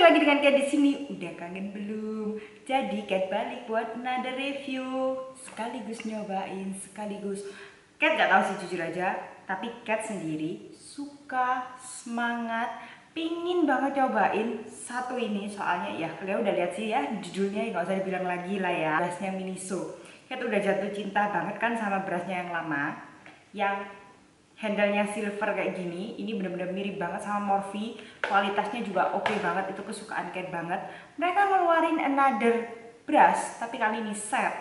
lagi dengan Cat di sini. Udah kangen belum? Jadi Cat balik buat another review. Sekaligus nyobain, sekaligus Cat gak tahu sih jujur aja, tapi Cat sendiri suka, semangat, pingin banget cobain satu ini. Soalnya ya kalian udah lihat sih ya judulnya, nggak usah dibilang lagi lah ya. Berasnya Miniso. Cat udah jatuh cinta banget kan sama berasnya yang lama, yang handle-nya silver kayak gini. Ini bener-bener mirip banget sama Morphe. Kualitasnya juga oke banget, itu kesukaan Cat banget. Mereka ngeluarin another brush, tapi kali ini set.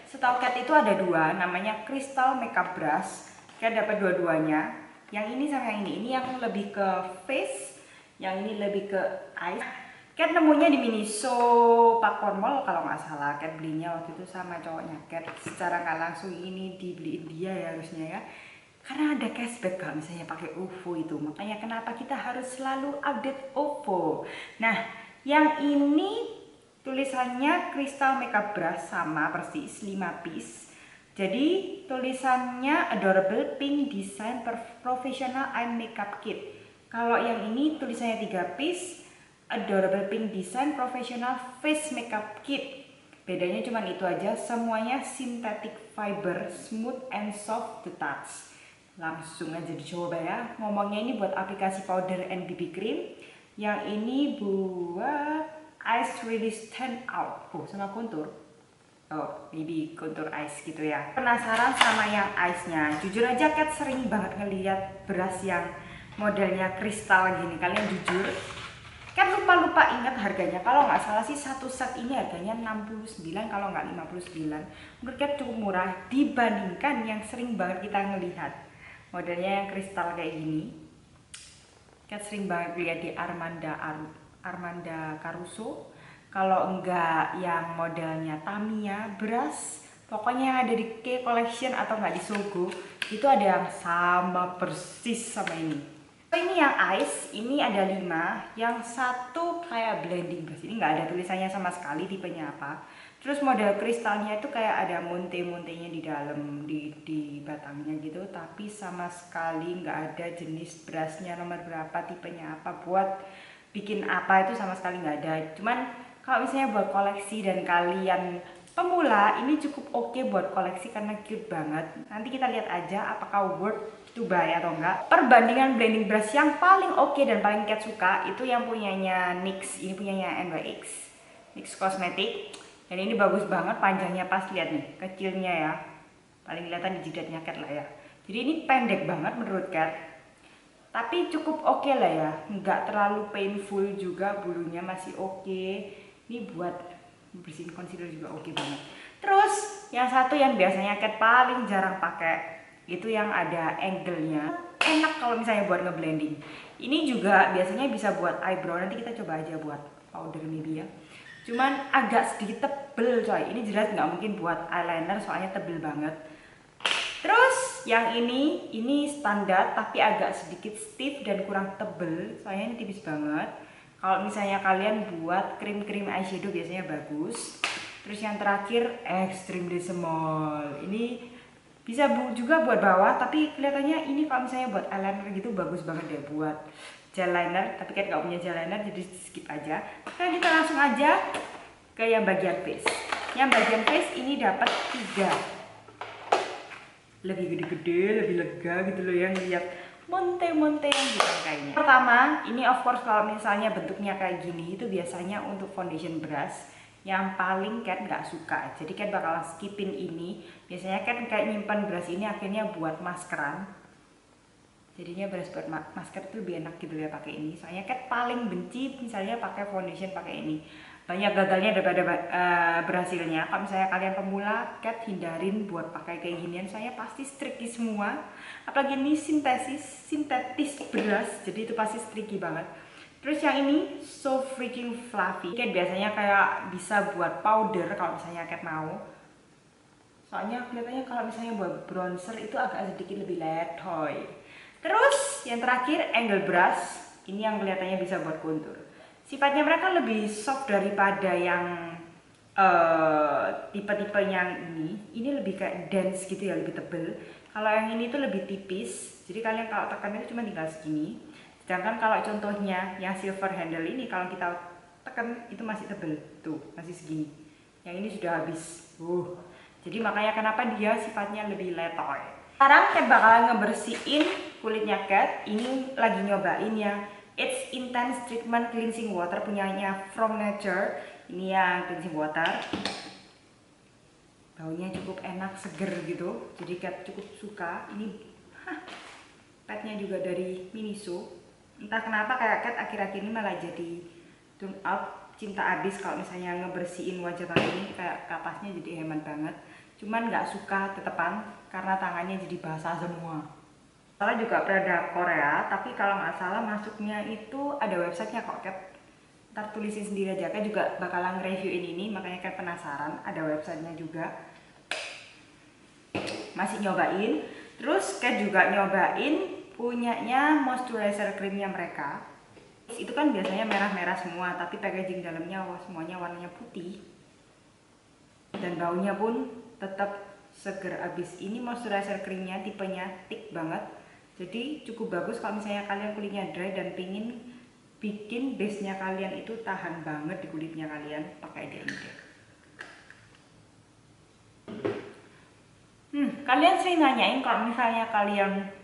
Setahu Cat itu ada dua, namanya Crystal Makeup Brush. Cat dapat dua-duanya. Yang ini sama yang ini yang lebih ke face, yang ini lebih ke eyes. Cat nemunya di Miniso Pakuan Mall kalau nggak salah. Cat belinya waktu itu sama cowoknya Cat. Secara nggak langsung ini dibeliin dia ya harusnya ya. Karena ada cashback kalau misalnya pakai OVO itu. Makanya kenapa kita harus selalu update OVO. Nah, yang ini tulisannya Crystal Makeup Brush sama persis 5 piece. Jadi tulisannya Adorable Pink Design Professional Eye Makeup Kit. Kalau yang ini tulisannya 3 piece, Adorable Pink Design Professional Face Makeup Kit. Bedanya cuma itu aja, semuanya synthetic fiber, smooth and soft to touch. Langsung aja dicoba ya. Ngomongnya ini buat aplikasi powder and BB cream. Yang ini buat eyes really stand out. Oh, sama kontur. Oh, BB kontur eyes gitu ya. Penasaran sama yang eyesnya? Jujur aja Cat sering banget ngeliat brush yang modelnya kristal gini. Kalian jujur, Cat lupa ingat harganya. Kalau nggak salah sih satu set ini harganya 69 kalau nggak 59. Menurut Cat cukup murah dibandingkan yang sering banget kita ngelihat. Modelnya yang kristal kayak gini. Cat sering banget lihat di Armanda Caruso. Kalau enggak yang modelnya Tamiya brush, pokoknya yang ada di K Collection atau enggak di Sogo, itu ada yang sama persis sama ini. Ini yang ice, ini ada 5, yang satu kayak blending brush. Ini nggak ada tulisannya sama sekali tipenya apa. Terus model kristalnya itu kayak ada monte-montenya di dalam, di batangnya gitu. Tapi sama sekali nggak ada jenis brushnya nomor berapa, tipenya apa, buat bikin apa itu sama sekali nggak ada. Cuman kalau misalnya buat koleksi dan kalian pemula, ini cukup oke buat koleksi karena cute banget. Nanti kita lihat aja apakah worth to buy atau enggak. Perbandingan blending brush yang paling oke dan paling Cat suka itu yang punyanya NYX. Ini punyanya NYX, NYX Cosmetic. Dan ini bagus banget, panjangnya pas, lihat nih, kecilnya ya. Paling kelihatan di jidatnya Cat lah ya. Jadi ini pendek banget menurut Cat. Tapi cukup oke lah ya, nggak terlalu painful juga, bulunya masih oke. Ini buat bersihin concealer juga oke banget. Terus yang satu yang biasanya Cat paling jarang pakai, itu yang ada angle-nya. Enak kalau misalnya buat ngeblending. Ini juga biasanya bisa buat eyebrow, nanti kita coba aja buat powder maybe ya. Cuman agak sedikit tebel coy. Ini jelas nggak mungkin buat eyeliner soalnya tebel banget. Terus yang ini standar tapi agak sedikit stiff dan kurang tebel. Soalnya ini tipis banget. Kalau misalnya kalian buat krim-krim eyeshadow biasanya bagus. Terus yang terakhir Extreme de Small. Ini bisa juga buat bawah, tapi kelihatannya ini kalau misalnya buat eyeliner gitu bagus banget deh buat gel liner, tapi kan nggak punya gel liner jadi skip aja. Nah kita langsung aja ke yang bagian face. Yang bagian face ini dapat 3, lebih gede-gede, lebih lega gitu loh yang lihat monte-monte yang gitu kayaknya. Pertama, ini of course kalau misalnya bentuknya kayak gini itu biasanya untuk foundation brush yang paling Cat nggak suka. Jadi Cat bakal skipin ini. Biasanya Cat kayak nyimpan brush ini akhirnya buat maskeran. Jadinya brush buat masker itu lebih enak gitu ya pakai ini. Soalnya Cat paling benci misalnya pakai foundation pakai ini. Banyak gagalnya daripada berhasilnya. Kalau misalnya kalian pemula, Cat hindarin buat pakai kayak ginian. Soalnya pasti tricky semua. Apalagi ini sintetis brush, jadi itu pasti tricky banget. Terus yang ini so freaking fluffy. Cat biasanya kayak bisa buat powder kalau misalnya Cat mau. Soalnya kelihatannya kalau misalnya buat bronzer itu agak sedikit lebih letoy. Terus yang terakhir angle brush, ini yang kelihatannya bisa buat kontur. Sifatnya mereka lebih soft daripada yang tipe-tipe yang ini lebih kayak dense gitu ya, lebih tebel. Kalau yang ini tuh lebih tipis, jadi kalian kalau tekan itu cuma tinggal segini. Sedangkan kalau contohnya yang silver handle ini, kalau kita tekan itu masih tebel, tuh masih segini. Yang ini sudah habis. Jadi makanya kenapa dia sifatnya lebih letoy. Sekarang Cat bakalan ngebersihin kulitnya Cat. Ini lagi nyobain yang It's Intense Treatment Cleansing Water punyanya From Nature. Ini yang cleansing water. Baunya cukup enak, seger gitu. Jadi Cat cukup suka. Ini padnya juga dari Miniso. Entah kenapa kayak Cat akhir-akhir ini malah jadi turn out cinta abis kalau misalnya ngebersihin wajah pakai ini, kayak kapasnya jadi hemat banget. Cuman nggak suka tetepan karena tangannya jadi basah semua. Salah juga produk Korea, tapi kalau nggak salah masuknya itu ada websitenya kok Cat. Ntar tulisin sendiri aja, Cat juga bakalan nge-reviewin ini, makanya Cat penasaran, ada websitenya juga. Masih nyobain, terus Cat juga nyobain punyanya moisturizer creamnya mereka. Itu kan biasanya merah-merah semua, tapi packaging dalamnya semuanya warnanya putih. Dan baunya pun tetap seger abis. Ini moisturizer creamnya tipenya thick banget. Jadi cukup bagus kalau misalnya kalian kulitnya dry dan pingin bikin base-nya kalian itu tahan banget di kulitnya kalian, pakai aja ini deh. Kalian sering nanyain kalau misalnya kalian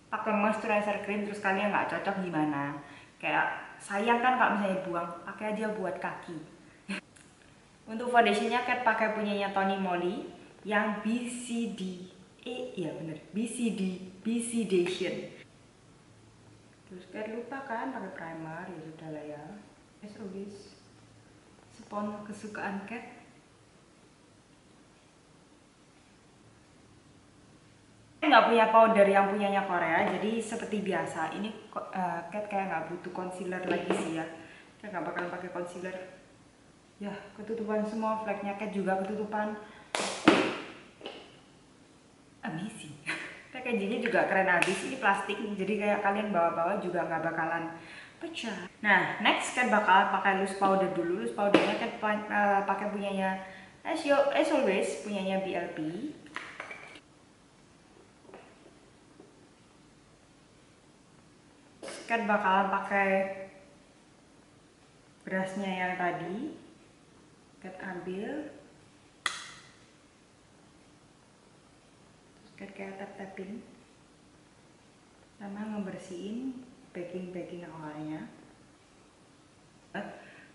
pakai moisturizer cream terus kalian nggak cocok gimana? Kayak sayang kan kalau misalnya buang, pakai aja buat kaki. Untuk foundationnya Cat pakai punyanya Tony Moly yang BCD. Iya bener, BCDation. Terus Cat lupa kan pakai primer, ya sudah lah ya. SOS. Spons kesukaan Cat. Nggak punya powder yang punyanya Korea, jadi seperti biasa ini Cat kayak nggak butuh concealer lagi sih ya. Cat nggak bakalan pakai concealer. Ya ketutupan semua, flagnya Cat juga ketutupan. Amazing. Packagingnya juga keren abis, ini plastik jadi kayak kalian bawa-bawa juga nggak bakalan pecah. Nah next Cat bakalan pakai loose powder dulu. Loose powdernya Cat pakai punyanya as always punyanya BLP. Cat bakalan pakai brushnya yang tadi. Cat ambil, terus Cat kayak tap-tapin sama ngebersihin backing awalnya.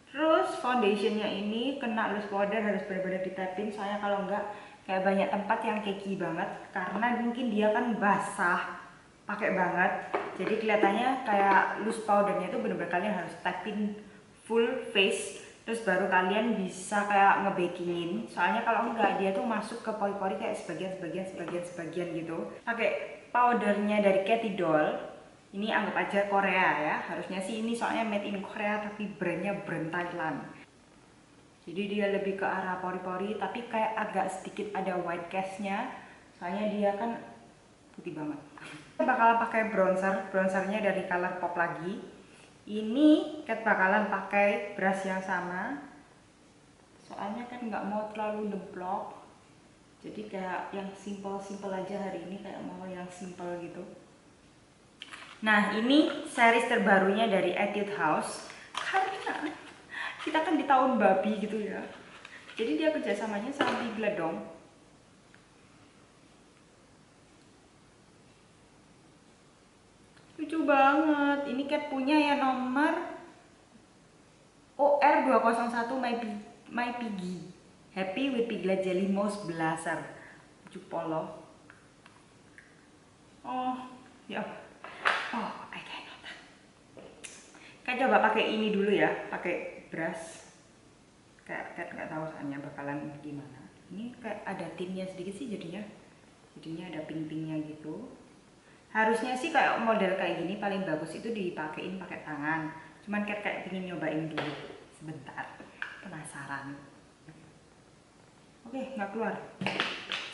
Terus foundationnya ini kena loose powder harus benar-benar ditapin, soalnya kalau enggak kayak banyak tempat yang cakey banget karena mungkin dia kan basah pakai banget, jadi kelihatannya kayak loose powdernya itu benar-benar kalian harus tapin full face, terus baru kalian bisa kayak ngebakingin. Soalnya kalau enggak dia tuh masuk ke pori-pori kayak sebagian gitu. Pakai powdernya dari Katy Doll. Ini anggap aja Korea ya, harusnya sih ini soalnya made in Korea tapi brandnya brand Thailand. Jadi dia lebih ke arah pori-pori tapi kayak agak sedikit ada white cast-nya, soalnya dia kan putih banget. Kita bakalan pakai bronzernya dari Colourpop lagi. Ini Cat bakalan pakai brush yang sama, soalnya kan nggak mau terlalu nemplok. Jadi kayak yang simple aja hari ini, kayak mau yang simple gitu. Nah ini series terbarunya dari Etude House, karena kita kan di tahun babi gitu ya, jadi dia kerjasamanya sama Bigladong. Lucu banget, ini Cat punya ya nomor OR201 My Piggy Happy with Piglet Jelly Mouse Blazer. Lucu polo. Oh ya, I cannot. Kan coba pakai ini dulu ya, pakai brush. Kayak nggak tahu soalnya bakalan gimana. Ini kayak ada tinnya sedikit sih jadinya ada pink-pinknya gitu. Harusnya sih kayak model kayak gini paling bagus itu dipakein pakai tangan. Cuman kayak pengen nyobain dulu sebentar, penasaran. Oke, nggak keluar.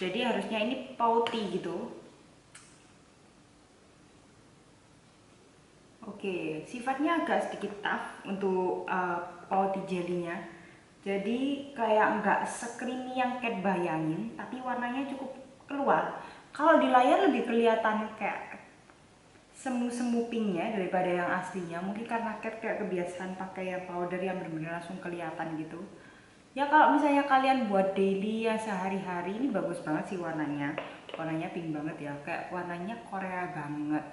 Jadi harusnya ini pouty gitu. Oke, sifatnya agak sedikit tough untuk pouty jelly-nya. Jadi kayak nggak se-creamy yang Cat bayangin, tapi warnanya cukup keluar. Kalau di layar lebih kelihatan kayak semu-semu pinknya daripada yang aslinya. Mungkin karena Cat kayak kebiasaan pakai yang powder yang benar-benar langsung kelihatan gitu. Ya kalau misalnya kalian buat daily ya sehari-hari, ini bagus banget sih warnanya. Warnanya pink banget ya, kayak warnanya Korea banget.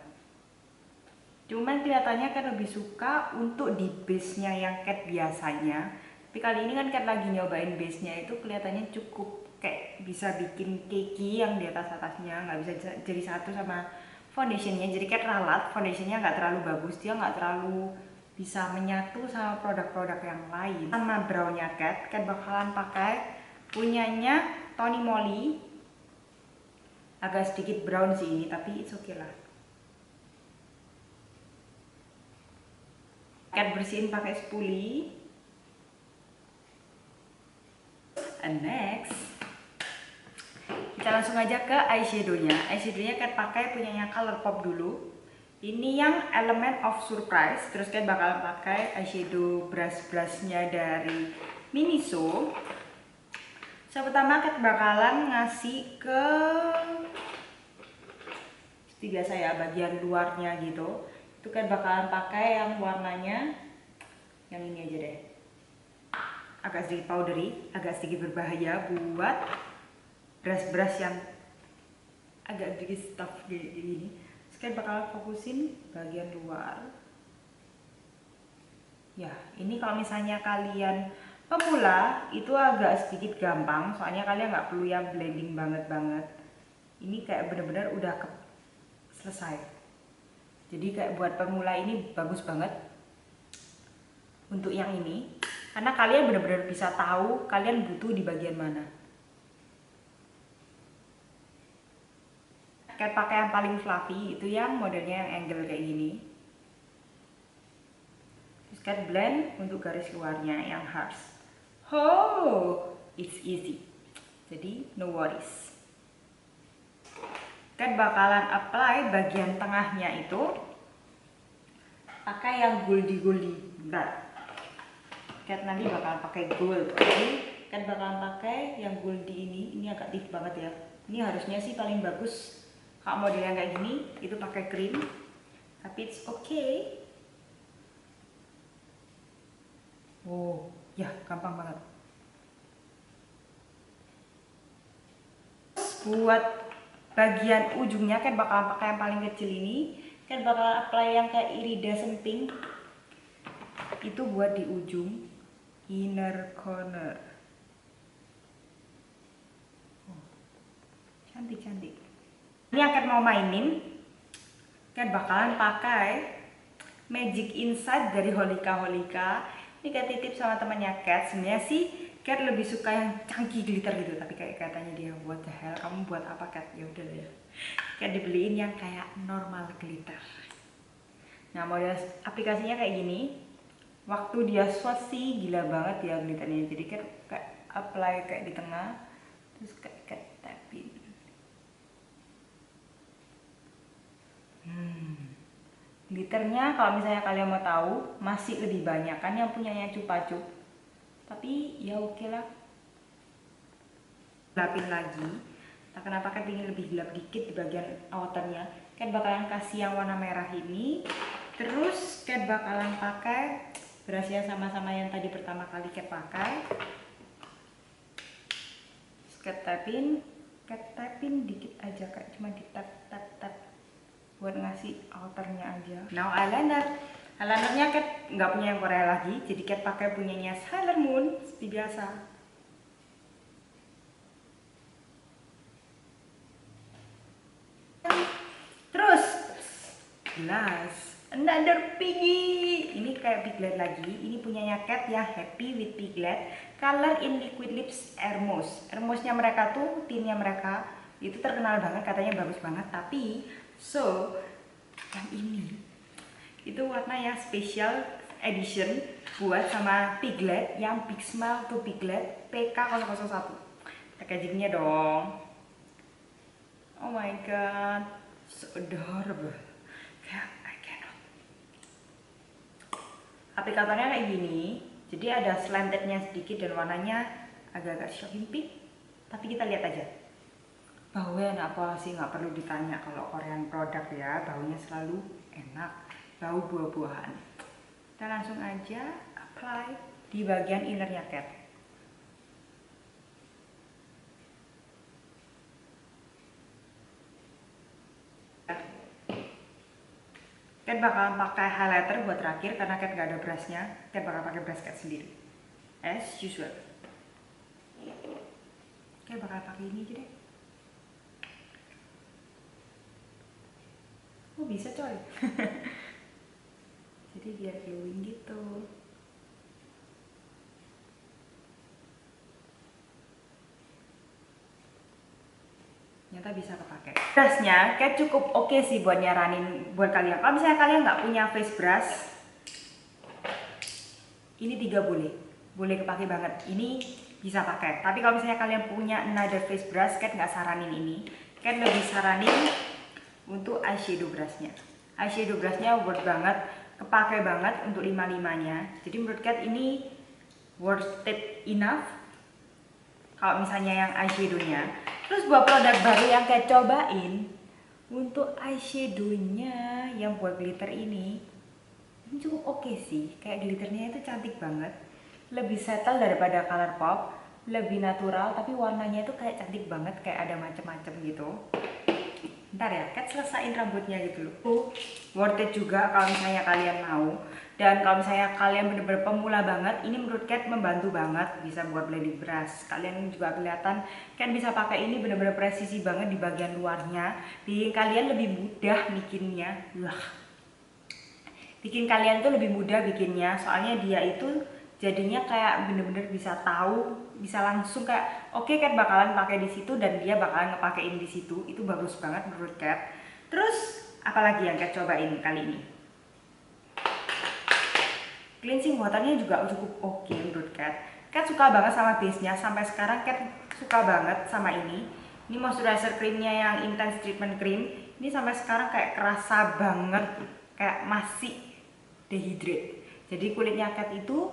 Cuman kelihatannya kan lebih suka untuk di base-nya yang Cat biasanya. Tapi kali ini kan Cat lagi nyobain base-nya, itu kelihatannya cukup kayak bisa bikin keki yang di atasnya, nggak bisa jadi satu sama foundationnya. Jadi Cat ralat, foundationnya nggak terlalu bagus, dia nggak terlalu bisa menyatu sama produk-produk yang lain. Sama brownnya Cat bakalan pakai punyanya Tony Moly. Agak sedikit brown sih ini, tapi it's okay lah. Cat bersihin pakai spoolie. And next, kita langsung aja ke eyeshadownya. Eyeshadownya Cat pakai punyanya Colourpop dulu. Ini yang Element of Surprise. Terus Cat bakal pakai eyeshadow brush-brushnya dari Miniso. Pertama Cat bakalan ngasih ke seperti biasa ya, bagian luarnya gitu. Itu Cat bakalan pakai yang warnanya yang ini aja deh. Agak sedikit powdery, agak sedikit berbahaya buat brush-brush yang agak sedikit stuff kayak gini. Terus Cat bakalan fokusin bagian luar. Ya, ini kalau misalnya kalian pemula itu agak sedikit gampang, soalnya kalian nggak perlu yang blending banget. Ini kayak bener-bener udah selesai. Jadi kayak buat pemula ini bagus banget untuk yang ini, karena kalian bener-bener bisa tahu kalian butuh di bagian mana. Kayak pakai yang paling fluffy, itu yang modelnya yang angle kayak gini. Terus Cat blend untuk garis luarnya yang harsh. Oh, it's easy. Jadi no worries. Cat bakalan apply bagian tengahnya itu pakai yang goldy. Bentar. Cat nanti bakalan pakai gold. Jadi Cat bakalan pakai yang goldy ini agak tip banget ya. Ini harusnya sih paling bagus kalau modelnya kayak gini itu pakai cream. Tapi it's okay. Oh, ya gampang banget. Buat bagian ujungnya Cat bakalan pakai yang paling kecil ini. Cat bakalan apply yang kayak iridescent pink. Itu buat di ujung inner corner. Oh, cantik. Ini yang Cat mau mainin, Cat bakalan pakai Magic Inside dari Holika. Ini Cat titip sama temannya Cat. Sebenarnya sih Cat lebih suka yang canggih glitter gitu, tapi kayak katanya dia, what the hell, kamu buat apa Cat? Ya udah ya. Cat dibeliin yang kayak normal glitter. Nah, model aplikasinya kayak gini. Waktu dia swatch sih gila banget ya glitternya. Jadi Cat kayak apply kayak di tengah, terus kayak Cat tapin. Glitternya kalau misalnya kalian mau tahu masih lebih banyak kan yang punyanya Chupa Chups. Tapi ya oke lah. Gelapin lagi. Nah, kenapa Cat ingin lebih gelap dikit di bagian outernya? Cat bakalan kasih yang warna merah ini. Terus Cat bakalan pakai brushnya sama-sama yang tadi pertama kali Cat pakai. Cat tapin dikit aja, kayak cuma di tap buat ngasih outernya aja. Now eyelinernya Cat nggak punya yang Korea lagi, jadi Cat pakai punyanya Sailor Moon seperti biasa. Terus jelas another piggy. Ini kayak piglet lagi. Ini punyanya Cat ya, Happy with Piglet. Color in Liquid Lips Hermos. Hermosnya mereka tuh, tinnya mereka itu terkenal banget, katanya bagus banget. Tapi yang ini itu warna yang special edition buat sama Piglet yang Big Smile to Piglet PK001. Packagingnya dong. Oh my god, so adorable. I cannot. Aplikatornya kayak gini, jadi ada slantednya sedikit dan warnanya agak-agak shocking pink. Tapi kita lihat aja. Baunya apa sih, nggak perlu ditanya kalau Korean produk ya, baunya selalu enak, bau buah-buahan. Kita langsung aja apply di bagian innernya Cat. Cat bakalan pakai highlighter buat terakhir karena Cat gak ada brushnya. Cat bakal pakai brush Cat sendiri, as usual. Cat bakal pakai ini aja deh. Oh bisa coy. Jadi biar glowing gitu. Ternyata bisa kepake. Brushnya Cat cukup oke sih buat nyaranin buat kalian. Kalau misalnya kalian nggak punya face brush, ini 3 boleh kepake banget. Ini bisa pakai. Tapi kalau misalnya kalian punya another face brush, Cat nggak saranin ini. Cat lebih saranin untuk eyeshadow brushnya. Eyeshadow brushnya worth banget, kepake banget untuk 5-5-nya. Jadi menurut Cat ini worth it enough. Kalau misalnya yang eyeshadownya. Terus buat produk baru yang Cat cobain untuk eyeshadownya yang buat glitter ini cukup oke sih. Kayak glitternya itu cantik banget, lebih settle daripada Colourpop, lebih natural tapi warnanya itu kayak cantik banget, kayak ada macem-macem gitu. Ntar ya, Cat selesain rambutnya gitu loh. Worth it juga kalau misalnya kalian mau. Dan kalau misalnya kalian bener-bener pemula banget, ini menurut Cat membantu banget, bisa buat blending brush. Kalian juga kelihatan Cat bisa pakai ini bener-bener presisi banget di bagian luarnya. Bikin kalian lebih mudah bikinnya. Bikin kalian tuh lebih mudah bikinnya, soalnya dia itu jadinya kayak bener-bener bisa tahu, bisa langsung kayak oke, Cat bakalan pakai di situ dan dia bakalan ngepakein di situ. Itu bagus banget menurut Cat. Terus apalagi yang Cat cobain kali ini? Cleansing waternya juga cukup oke menurut Cat. Cat suka banget sama base-nya, sampai sekarang Cat suka banget sama ini. Ini moisturizer creamnya yang intense treatment cream. Ini sampai sekarang kayak kerasa banget, kayak masih dehydrate. Jadi kulitnya Cat itu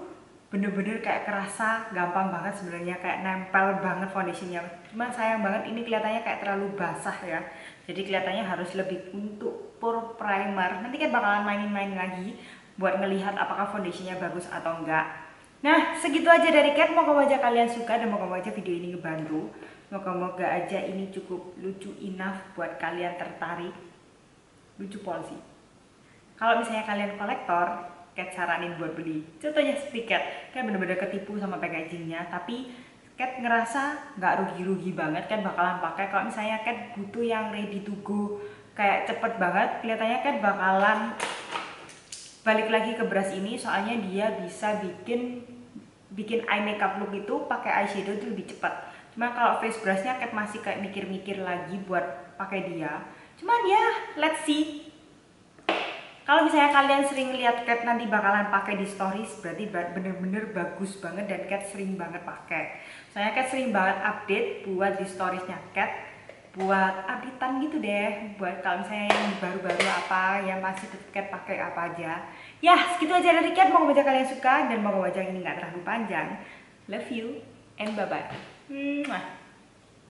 bener-bener kayak kerasa gampang banget sebenarnya, kayak nempel banget foundationnya. Cuma sayang banget ini kelihatannya kayak terlalu basah ya. Jadi kelihatannya harus lebih untuk pore primer. Nanti Cat bakalan mainin lagi buat ngelihat apakah foundationnya bagus atau enggak. Nah, segitu aja dari Cat. Moga aja kalian suka dan moga aja video ini ngebantu. Moga aja ini cukup lucu enough buat kalian tertarik. Lucu pol sih. Kalau misalnya kalian kolektor, Cat saranin buat beli. Contohnya seperti Cat bener-bener ketipu sama packagingnya, tapi Cat ngerasa nggak rugi-rugi banget. Cat bakalan pakai. Kalau misalnya Cat butuh yang ready to go, kayak cepet banget, kelihatannya Cat bakalan balik lagi ke brush ini, soalnya dia bisa bikin eye makeup look itu pakai eyeshadow itu lebih cepat. Cuma kalau face brushnya Cat masih kayak mikir-mikir lagi buat pakai dia. Cuman ya, let's see. Kalau misalnya kalian sering lihat Cat nanti bakalan pakai di stories, berarti bener-bener bagus banget dan Cat sering banget pakai. Soalnya Cat sering banget update buat di storiesnya Cat, buat updatean gitu deh, buat kalau misalnya yang baru-baru apa yang masih Cat pakai apa aja. Ya segitu aja dari Cat, moga aja kalian suka dan moga aja ini nggak terlalu panjang. Love you and bye bye.